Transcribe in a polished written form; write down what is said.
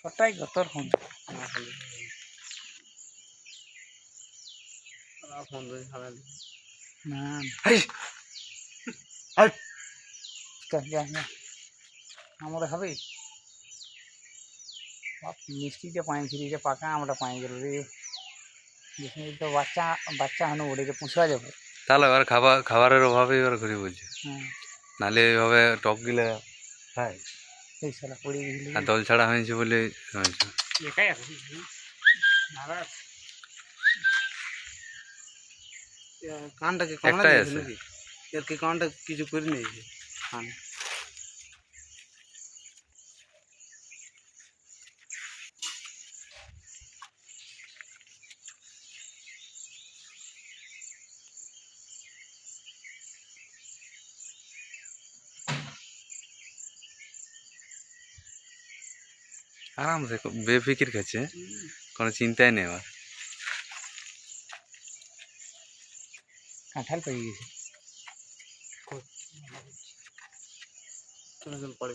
ওটাই তোর ফোন না আমরা হবে মিষ্টিতে পাইছিলি পাকা আমরা পাই গেল রে তো বাচ্চা বাচ্চা হানো ওটাকে পুষা যাবে তাহলে এবার খাবারের অভাবে এবার ঘুরে বলছে নাহলে এইভাবে টক গিলে খায় এই সালা পড়ে গেছিল আর দল ছাড়া হয়েছে বলে হয়েছে একাই আছে কানটাকে কমলা একটাই দিয়েছে আছে নাকি এর কি কানটা কিছু করে নিয়েছে কান আরামসে বেফিকির খাচ্ছে কোনো চিন্তাই নেই আমার কাঁঠাল পেয়ে গেছে পড়ে